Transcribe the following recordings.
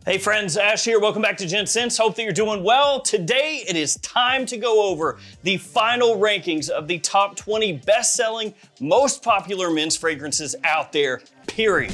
Hey friends, Ash here. Welcome back to Gents. Hope that you're doing well. Today it is time to go over the final rankings of the top 20 best-selling, most popular men's fragrances out there, period.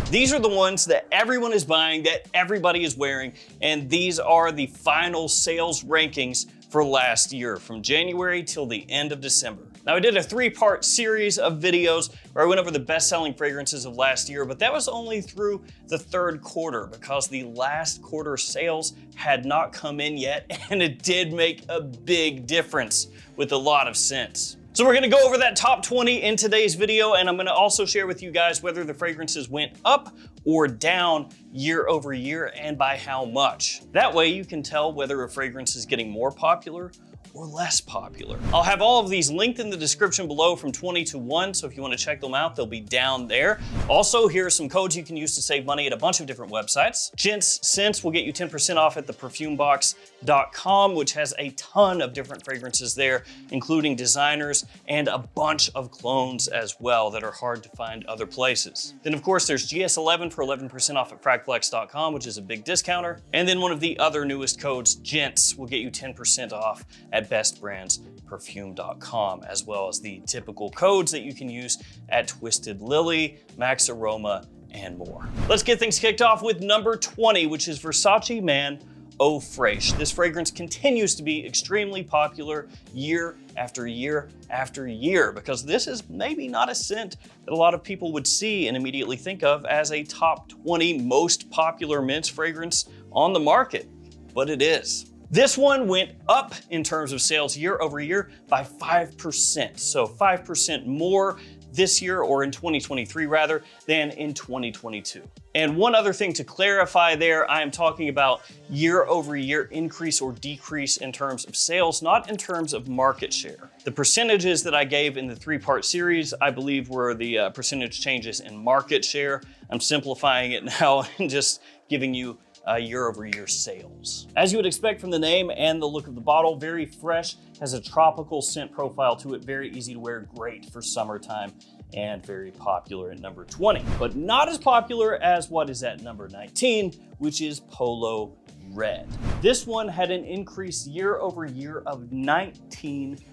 These are the ones that everyone is buying, that everybody is wearing, and these are the final sales rankings for last year, from January till the end of December. Now, I did a three-part series of videos where I went over the best-selling fragrances of last year, but that was only through the third quarter because the last quarter sales had not come in yet, and it did make a big difference with a lot of scents. So we're gonna go over that top 20 in today's video, and I'm gonna also share with you guys whether the fragrances went up or down year over year and by how much. That way you can tell whether a fragrance is getting more popular or less popular. I'll have all of these linked in the description below from 20 to 1, so if you want to check them out, they'll be down there. Also, here are some codes you can use to save money at a bunch of different websites. Gents Scents will get you 10% off at theperfumebox.com, which has a ton of different fragrances there, including designers and a bunch of clones as well that are hard to find other places. Then of course there's GS11 for 11% off at fragplex.com, which is a big discounter. And then one of the other newest codes, Gents, will get you 10% off at bestbrandsperfume.com, as well as the typical codes that you can use at Twisted Lily, Max Aroma, and more. Let's get things kicked off with number 20, which is Versace Man Eau Fraiche. This fragrance continues to be extremely popular year after year after year because this is maybe not a scent that a lot of people would see and immediately think of as a top 20 most popular men's fragrance on the market, but it is. This one went up in terms of sales year over year by 5%. So 5% more this year, or in 2023 rather, than in 2022. And one other thing to clarify there, I am talking about year over year increase or decrease in terms of sales, not in terms of market share. The percentages that I gave in the three-part series, I believe were the percentage changes in market share. I'm simplifying it now and just giving you year over year sales. As you would expect from the name and the look of the bottle, very fresh, has a tropical scent profile to it, very easy to wear, great for summertime, and very popular at number 20. But not as popular as what is at number 19, which is Polo Red. This one had an increase year over year of 19%.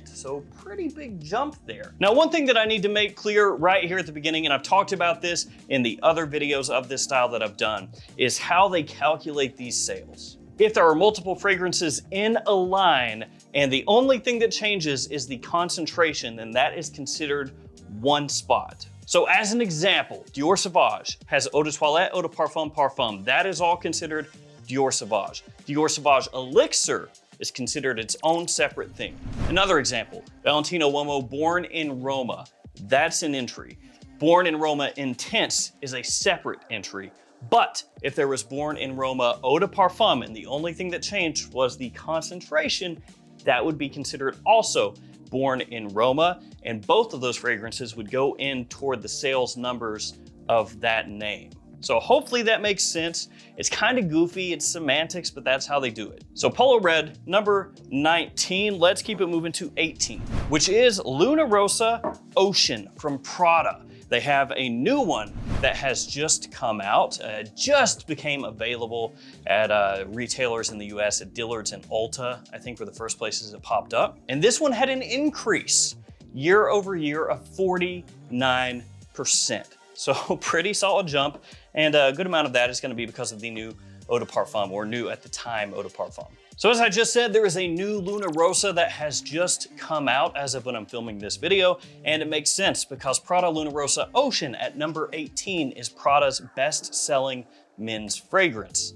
So pretty big jump there. Now, one thing that I need to make clear right here at the beginning, and I've talked about this in the other videos of this style that I've done, is how they calculate these sales. If there are multiple fragrances in a line and the only thing that changes is the concentration, then that is considered one spot. So as an example, Dior Sauvage has Eau de Toilette, Eau de Parfum, Parfum. That is all considered Dior Sauvage. Dior Sauvage Elixir is considered its own separate thing. Another example, Valentino Uomo Born in Roma, that's an entry. Born in Roma Intense is a separate entry. But if there was Born in Roma Eau de Parfum and the only thing that changed was the concentration, that would be considered also Born in Roma, and both of those fragrances would go in toward the sales numbers of that name. So hopefully that makes sense. It's kind of goofy, it's semantics, but that's how they do it. So Polo Red, number 19. Let's keep it moving to 18, which is Lunar Rosa Ocean from Prada. They have a new one that has just come out, just became available at retailers in the US at Dillard's and Ulta, I think were the first places it popped up. And this one had an increase year over year of 49%. So pretty solid jump, and a good amount of that is gonna be because of the new Eau de Parfum, or new at the time Eau de Parfum. So as I just said, there is a new Lunar Rosa that has just come out as of when I'm filming this video, and it makes sense because Prada Lunar Rosa Ocean at number 18 is Prada's best-selling men's fragrance.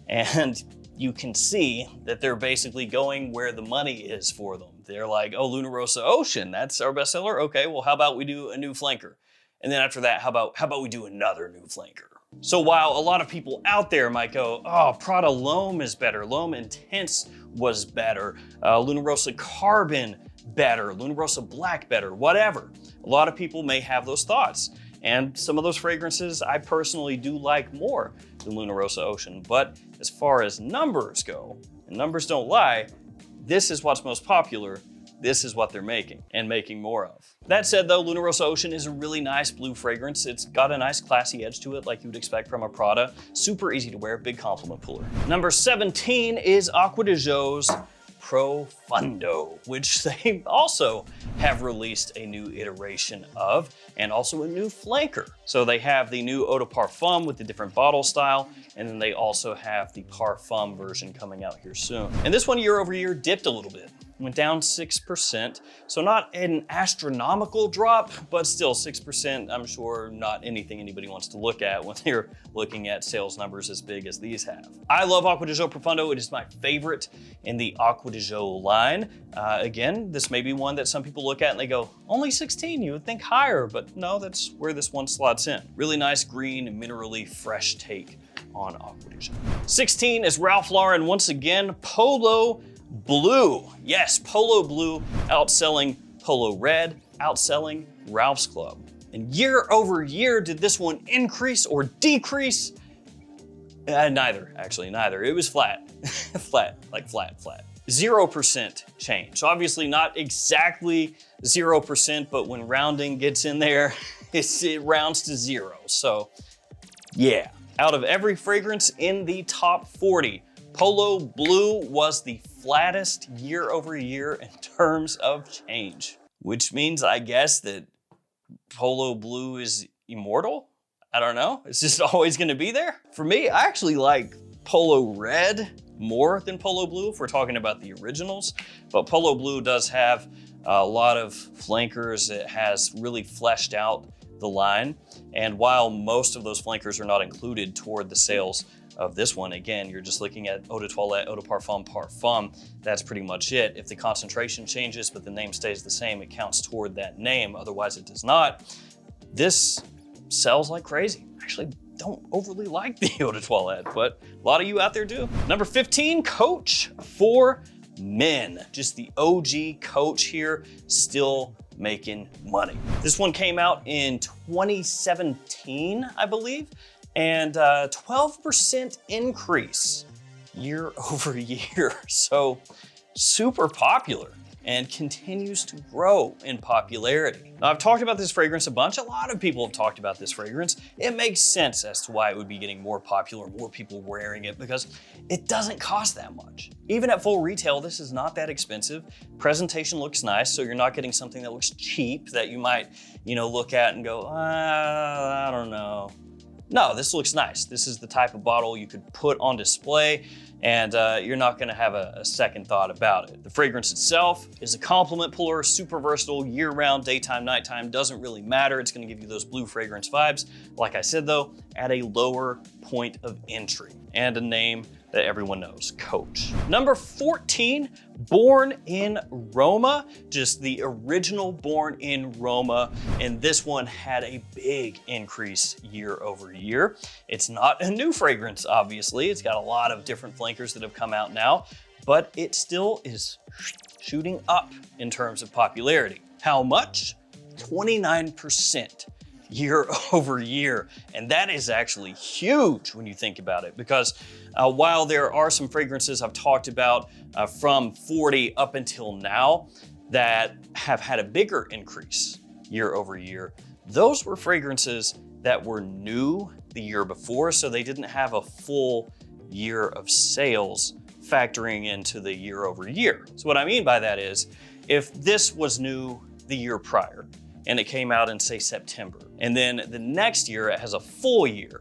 And you can see that they're basically going where the money is for them. They're like, oh, Lunar Rosa Ocean, that's our bestseller? Okay, well, how about we do a new flanker? And then after that, how about we do another new flanker? So while a lot of people out there might go, oh, Prada L'Homme is better, L'Homme Intense was better, Lunar Rosa Carbon better, Lunar Rosa Black better, whatever. A lot of people may have those thoughts. And some of those fragrances I personally do like more than Lunar Rosa Ocean. But as far as numbers go, and numbers don't lie, this is what's most popular. this is what they're making and making more of. That said though, Lunar Rosa Ocean is a really nice blue fragrance. It's got a nice classy edge to it like you would expect from a Prada. Super easy to wear, big compliment puller. Number 17 is Acqua di Gio's Profundo, which they also have released a new iteration of, and also a new flanker. So they have the new Eau de Parfum with the different bottle style, and then they also have the Parfum version coming out here soon. And this one year over year dipped a little bit, went down 6%. So not an astronomical drop, but still 6%, I'm sure not anything anybody wants to look at when they're looking at sales numbers as big as these have. I love Acqua di Gio Profundo. It is my favorite in the Acqua di Gio line. Again, this may be one that some people look at and they go, only 16, you would think higher, but no, that's where this one slots in. Really nice green, minerally fresh take on Acqua di Gio. 16 is Ralph Lauren, once again, Polo Blue. Yes, Polo Blue outselling Polo Red, outselling Ralph's Club. And year over year, did this one increase or decrease? Neither, actually, neither. It was flat, flat, like flat. 0% change. So obviously not exactly 0%, but when rounding gets in there, it rounds to 0. So yeah, out of every fragrance in the top 40, Polo Blue was the flattest year over year in terms of change, which means I guess that Polo Blue is immortal. I don't know. It's just always going to be there. For me, I actually like Polo Red more than Polo Blue if we're talking about the originals, but Polo Blue does have a lot of flankers. It has really fleshed out the line. And while most of those flankers are not included toward the sales of this one, again, you're just looking at Eau de Toilette, Eau de Parfum, Parfum. That's pretty much it. If the concentration changes, but the name stays the same, it counts toward that name. Otherwise, it does not. This sells like crazy. Actually, don't overly like the Eau de Toilette, but a lot of you out there do. Number 15, Coach for Men. Just the OG Coach here, still making money. This one came out in 2017, I believe, and 12% increase year over year. So super popular and continues to grow in popularity. Now, I've talked about this fragrance a bunch. A lot of people have talked about this fragrance. It makes sense as to why it would be getting more popular, more people wearing it, because it doesn't cost that much. Even at full retail, this is not that expensive. Presentation looks nice, so you're not getting something that looks cheap that you might, look at and go, I don't know. No, this looks nice. This is the type of bottle you could put on display, and you're not gonna have a second thought about it. The fragrance itself is a compliment puller, super versatile, year-round, daytime, nighttime, doesn't really matter. It's gonna give you those blue fragrance vibes. Like I said though, at a lower point of entry, and a name that everyone knows, Coach. Number 14, Born in Roma, just the original Born in Roma, and this one had a big increase year over year. It's not a new fragrance, obviously. It's got a lot of different flankers that have come out now, but it still is shooting up in terms of popularity. How much? 29%. Year over year. And that is actually huge when you think about it, because while there are some fragrances I've talked about from 40 up until now that have had a bigger increase year over year, those were fragrances that were new the year before, so they didn't have a full year of sales factoring into the year over year. So what I mean by that is, if this was new the year prior, and it came out in, say, September, and then the next year it has a full year,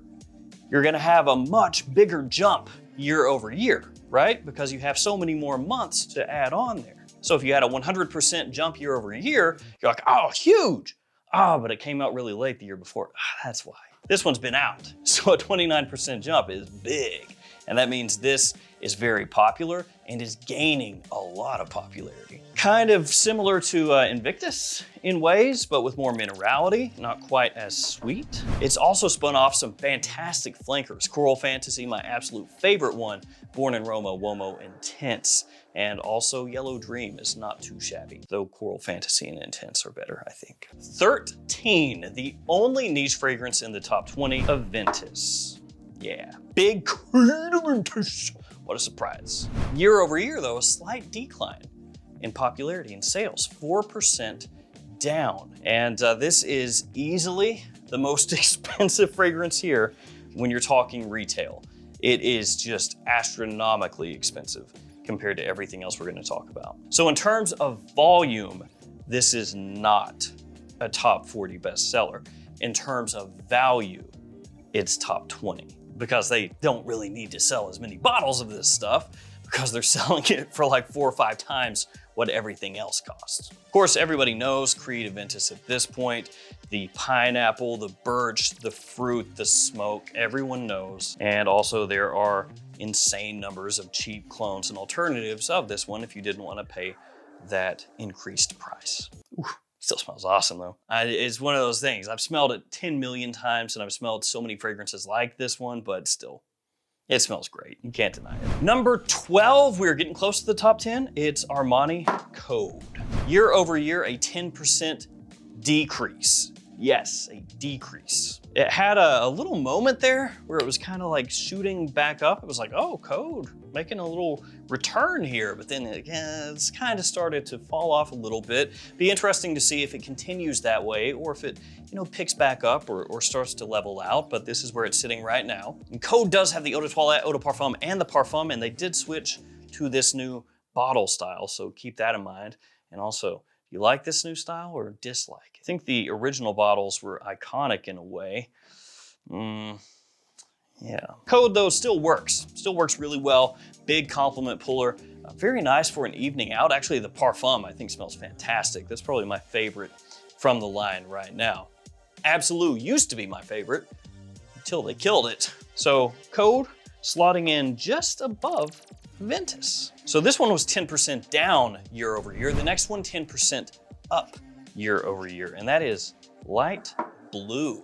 you're gonna have a much bigger jump year over year, right? Because you have so many more months to add on there. So if you had a 100% jump year over year, you're like, oh, huge. Oh, but it came out really late the year before. That's why. This one's been out. So a 29% jump is big. And that means this is very popular and is gaining a lot of popularity. Kind of similar to Invictus in ways, but with more minerality, not quite as sweet. It's also spun off some fantastic flankers. Coral Fantasy, my absolute favorite one, Born in Roma, Uomo Intense, and also Yellow Dream is not too shabby, though Coral Fantasy and Intense are better, I think. 13, the only niche fragrance in the top 20, Aventus. Yeah, big Aventus. What a surprise. Year over year though, a slight decline. in popularity and sales, 4% down. And this is easily the most expensive fragrance here when you're talking retail. It is just astronomically expensive compared to everything else we're gonna talk about. So in terms of volume, this is not a top 40 bestseller. In terms of value, it's top 20 because they don't really need to sell as many bottles of this stuff because they're selling it for like 4 or 5 times what everything else costs. Of course, everybody knows Creed Aventus at this point. The pineapple, the birch, the fruit, the smoke, everyone knows. And also there are insane numbers of cheap clones and alternatives of this one if you didn't want to pay that increased price. Ooh, still smells awesome though. It's one of those things. I've smelled it 10 million times and I've smelled so many fragrances like this one, but still, it smells great. You can't deny it. Number 12, we're getting close to the top 10. It's Armani Code. Year over year, a 10% decrease. Yes, a decrease. It had a little moment there where it was kind of like shooting back up. It was like, oh, Code making a little return here, but then it's kind of started to fall off a little bit. Be interesting to see if it continues that way or if it, picks back up or starts to level out, but this is where it's sitting right now. And Code does have the Eau de Toilette, Eau de Parfum, and the Parfum, and they did switch to this new bottle style, so keep that in mind. And also, you like this new style or dislike? I think the original bottles were iconic in a way. Yeah. Code though still works really well. Big compliment puller, very nice for an evening out. Actually, the Parfum I think smells fantastic. That's probably my favorite from the line right now. Absolute used to be my favorite until they killed it. So Code slotting in just above Aventus. So this one was 10% down year over year. The next one 10% up year over year, and that is Light Blue.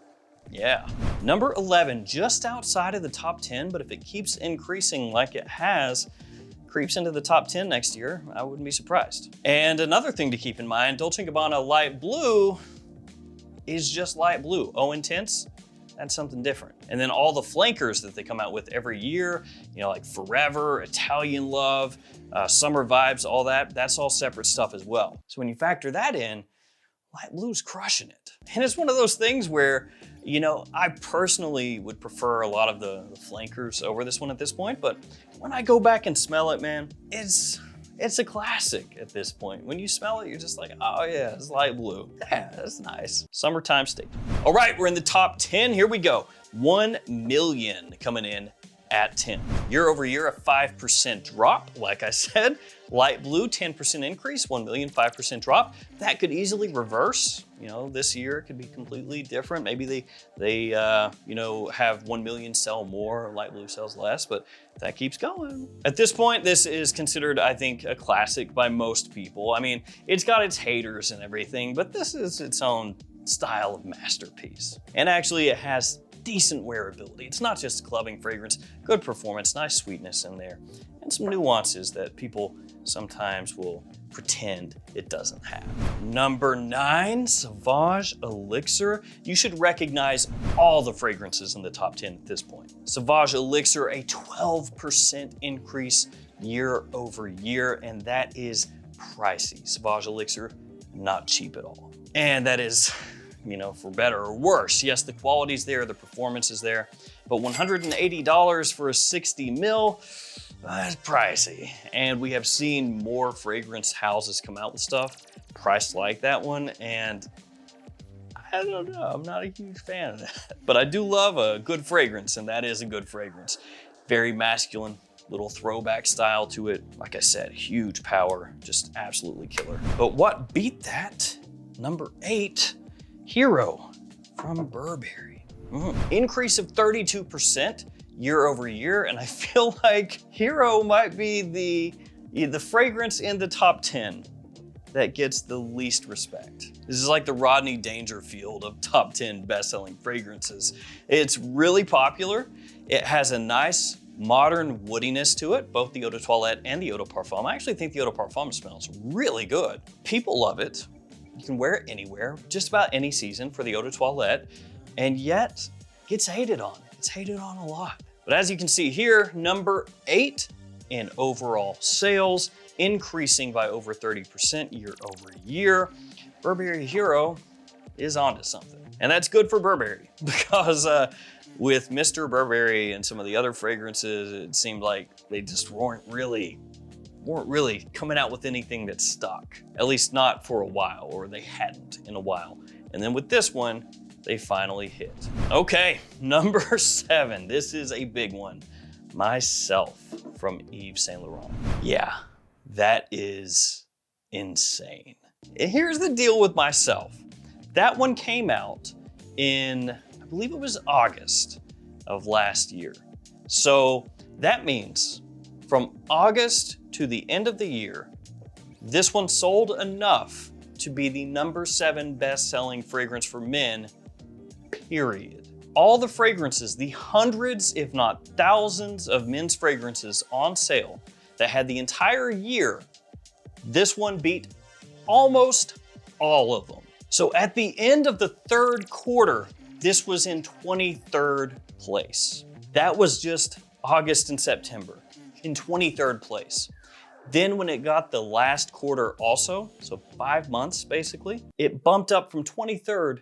Yeah. Number 11, just outside of the top 10, but if it keeps increasing like it has, creeps into the top 10 next year, I wouldn't be surprised. And another thing to keep in mind, Dolce & Gabbana Light Blue is just light blue. Oh, intense? That's something different. And then all the flankers that they come out with every year, like Forever, Italian Love, Summer Vibes, all that, that's all separate stuff as well. So when you factor that in, Light Blue's crushing it. And it's one of those things where, I personally would prefer a lot of the flankers over this one at this point, but when I go back and smell it, man, it's a classic at this point. When you smell it, you're just like, oh yeah, it's light blue. Yeah, that's nice. Summertime staple. All right, we're in the top 10. Here we go. 1 million coming in at 10. Year over year, a 5% drop. Like I said, light blue, 10% increase, 1 million, 5% drop. That could easily reverse. This year it could be completely different. Maybe they have 1 million sell more, light blue sells less, but that keeps going. At this point, this is considered, I think, a classic by most people. I mean, it's got its haters and everything, but this is its own style of masterpiece. And actually it has decent wearability. It's not just a clubbing fragrance, good performance, nice sweetness in there, and some nuances that people sometimes will pretend it doesn't have. Number 9, Sauvage Elixir. You should recognize all the fragrances in the top 10 at this point. Sauvage Elixir, a 12% increase year over year, and that is pricey. Sauvage Elixir, not cheap at all. And that is, for better or worse. Yes, the quality's there, the performance is there, but $180 for a 60 mil, that's pricey. And we have seen more fragrance houses come out with stuff priced like that one, and I don't know, I'm not a huge fan of that. But I do love a good fragrance, and that is a good fragrance. Very masculine, little throwback style to it. Like I said, huge power, just absolutely killer. But what beat that? Number 8, Hero from Burberry. Increase of 32% year over year, and I feel like Hero might be the fragrance in the top 10 that gets the least respect. This is like the Rodney Dangerfield of top 10 best-selling fragrances. It's really popular. It has a nice modern woodiness to it, both the Eau de Toilette and the Eau de Parfum. I actually think the Eau de Parfum smells really good. People love it. You can wear it anywhere, just about any season for the Eau de Toilette, and yet gets hated on. It's hated on a lot. But as you can see here, number 8 in overall sales, increasing by over 30% year over year. Burberry Hero is onto something. And that's good for Burberry because with Mr. Burberry and some of the other fragrances, it seemed like they just weren't really coming out with anything that stuck, at least not for a while, or they hadn't in a while. And then with this one, they finally hit. Okay, number 7. This is a big one. Myself from Yves Saint Laurent. Yeah, that is insane. And here's the deal with Myself. That one came out in, I believe it was August of last year. So that means from August to the end of the year, this one sold enough to be the number 7 best-selling fragrance for men, period. All the fragrances, the hundreds, if not thousands of men's fragrances on sale that had the entire year, this one beat almost all of them. So at the end of the 3rd quarter, this was in 23rd place. That was just August and September, in 23rd place. Then when it got the last quarter also, so 5 months basically, it bumped up from 23rd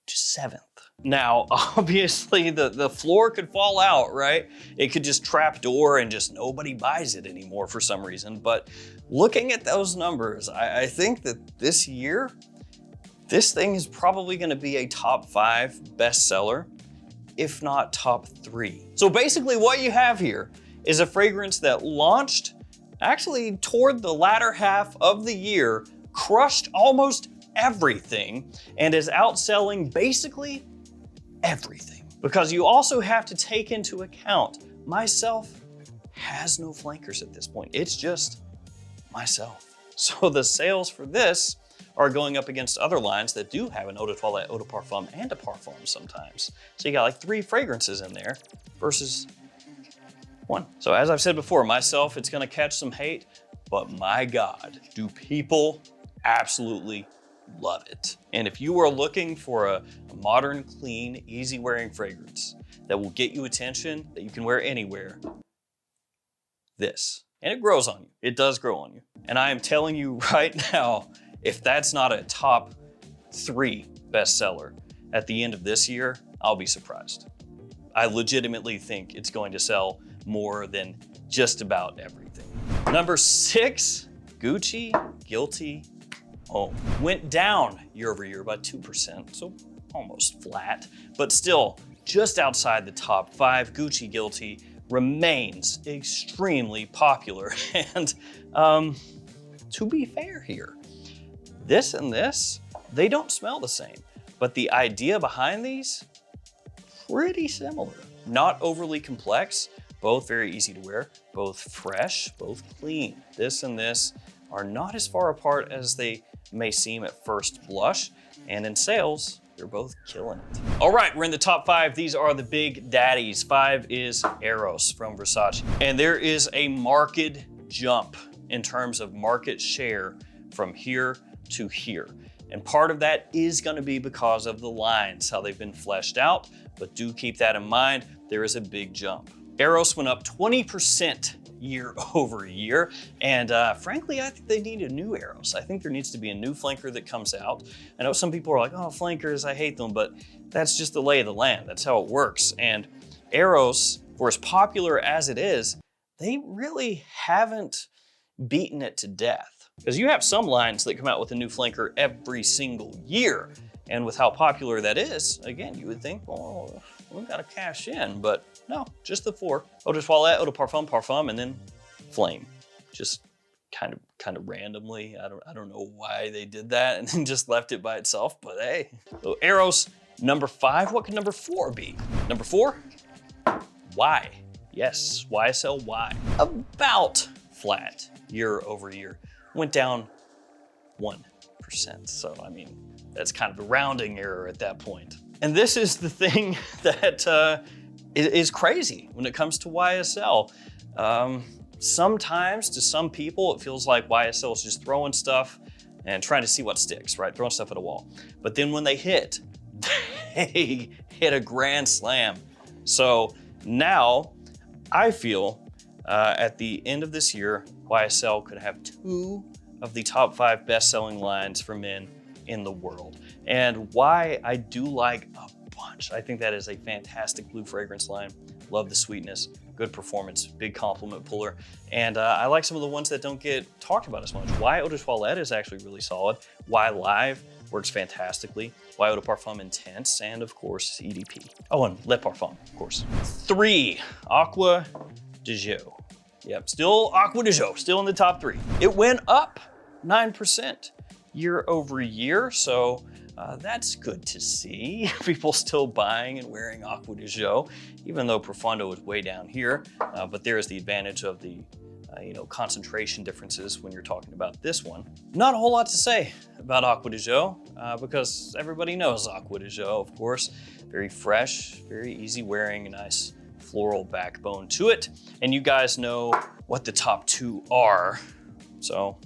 to 7th. Now, obviously the floor could fall out, right? It could just trap door and just nobody buys it anymore for some reason. But looking at those numbers, I think that this year, this thing is probably gonna be a top 5 bestseller, if not top 3. So basically what you have here is a fragrance that launched actually toward the latter half of the year, crushed almost everything, and is outselling basically everything. Because you also have to take into account, Myself has no flankers at this point. It's just Myself. So the sales for this are going up against other lines that do have an eau de toilette, eau de parfum, and a parfum sometimes. So you got like 3 fragrances in there versus 1. So as I've said before, Myself, it's gonna catch some hate, but my God, do people absolutely love it. And if you are looking for a modern, clean, easy wearing fragrance that will get you attention, that you can wear anywhere, this. And it grows on you. It does grow on you. And I am telling you right now, if that's not a top 3 bestseller at the end of this year, I'll be surprised. I legitimately think it's going to sell more than just about everything. Number 6, Gucci Guilty Homme. Went down year over year by 2%, so almost flat, but still just outside the top 5. Gucci Guilty remains extremely popular. And to be fair here, this and this, they don't smell the same, but the idea behind these, pretty similar. Not overly complex, both very easy to wear, both fresh, both clean. This and this are not as far apart as they may seem at first blush, and in sales, they're both killing it. All right, we're in the top 5. These are the big daddies. 5 is Aros from Versace. And there is a marked jump in terms of market share from here to here. And part of that is gonna be because of the lines, how they've been fleshed out, but do keep that in mind, there is a big jump. Aros went up 20% year over year. And frankly, I think they need a new Aros. I think there needs to be a new flanker that comes out. I know some people are like, oh, flankers, I hate them, but that's just the lay of the land. That's how it works. And Aros, for as popular as it is, they really haven't beaten it to death. Because you have some lines that come out with a new flanker every single year. And with how popular that is, again, you would think, well, we've got to cash in, but no, just the 4. Eau de toilette, eau de parfum, parfum, and then flame. Just kind of randomly. I don't know why they did that and then just left it by itself, but hey. So Aros, number 5, what could number 4 be? Number 4, Y. Yes, YSL Y. About flat year over year. Went down 1%. So, I mean, that's kind of a rounding error at that point. And this is the thing that is crazy when it comes to YSL. Sometimes to some people, it feels like YSL is just throwing stuff and trying to see what sticks, right? Throwing stuff at a wall. But then when they hit a grand slam. So now I feel at the end of this year, YSL could have 2 of the top 5 best-selling lines for men in the world. And why I do like a bunch. I think that is a fantastic blue fragrance line. Love the sweetness, good performance, big compliment puller. And I like some of the ones that don't get talked about as much. Y Eau de Toilette is actually really solid. Y Live works fantastically. Y Eau de Parfum Intense, and of course, EDP. Oh, and Le Parfum, of course. 3, Acqua di Gio. Yep, still Acqua di Gio, still in the top 3. It went up 9% year over year, so that's good to see. People still buying and wearing Acqua di Gio, even though Profundo is way down here. But there is the advantage of the concentration differences when you're talking about this one. Not a whole lot to say about Acqua di Gio because everybody knows Acqua di Gio, of course. Very fresh, very easy wearing, a nice floral backbone to it. And you guys know what the top 2 are. So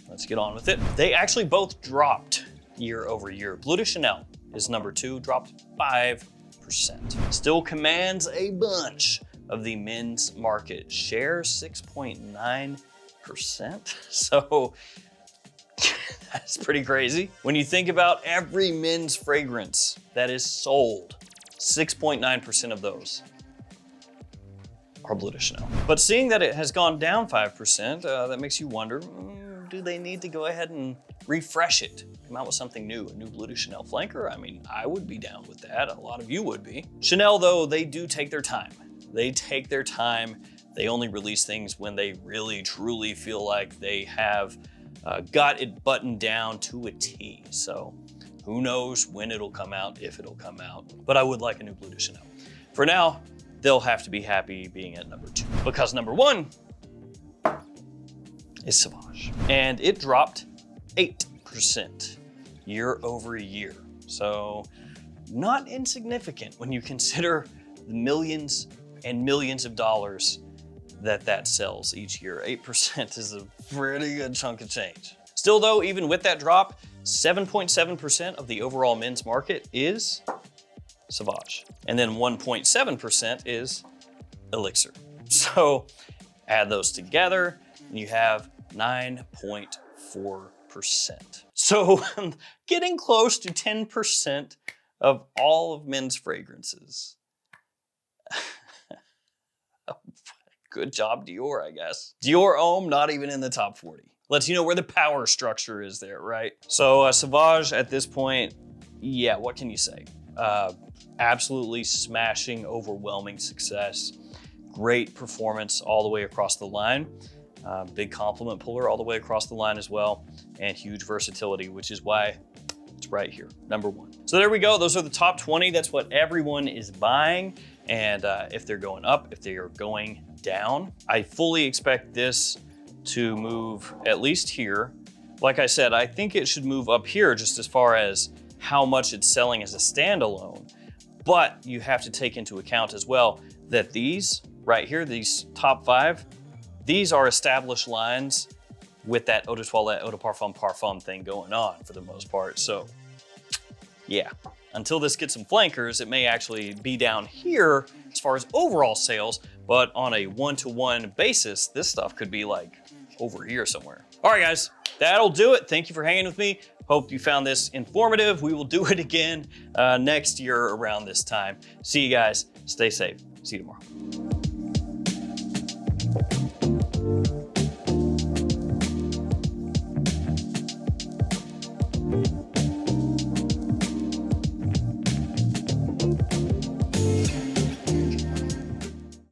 let's get on with it. They actually both dropped year over year. Bleu de Chanel is number 2, dropped 5%. Still commands a bunch of the men's market share, 6.9%. So that's pretty crazy. When you think about every men's fragrance that is sold, 6.9% of those are Bleu de Chanel. But seeing that it has gone down 5%, that makes you wonder, do they need to go ahead and refresh it? Come out with something new, a new Bleu de Chanel flanker? I mean, I would be down with that. A lot of you would be. Chanel, though, they do take their time. They take their time. They only release things when they really, truly feel like they have got it buttoned down to a T. So who knows when it'll come out, if it'll come out. But I would like a new Bleu de Chanel. For now, they'll have to be happy being at number 2 because number 1 is Sauvage. And it dropped 8% year over year. So not insignificant when you consider the millions and millions of dollars that sells each year. 8% is a pretty good chunk of change. Still though, even with that drop, 7.7% of the overall men's market is Sauvage. And then 1.7% is Elixir. So add those together and you have 9.4%. So getting close to 10% of all of men's fragrances. Good job, Dior, I guess. Dior Homme, not even in the top 40. Lets you know where the power structure is there, right? So Sauvage at this point, yeah, what can you say? Absolutely smashing, overwhelming success. Great performance all the way across the line. Big compliment puller all the way across the line as well. And huge versatility, which is why it's right here, number 1. So there we go. Those are the top 20. That's what everyone is buying. And if they're going up, if they are going down, I fully expect this to move at least here. Like I said, I think it should move up here just as far as how much it's selling as a standalone. But you have to take into account as well that these right here, these top 5, these are established lines with that Eau de Toilette, Eau de Parfum thing going on for the most part. So yeah, until this gets some flankers, it may actually be down here as far as overall sales, but on a one-to-one basis, this stuff could be like over here somewhere. All right, guys, that'll do it. Thank you for hanging with me. Hope you found this informative. We will do it again next year around this time. See you guys. Stay safe. See you tomorrow.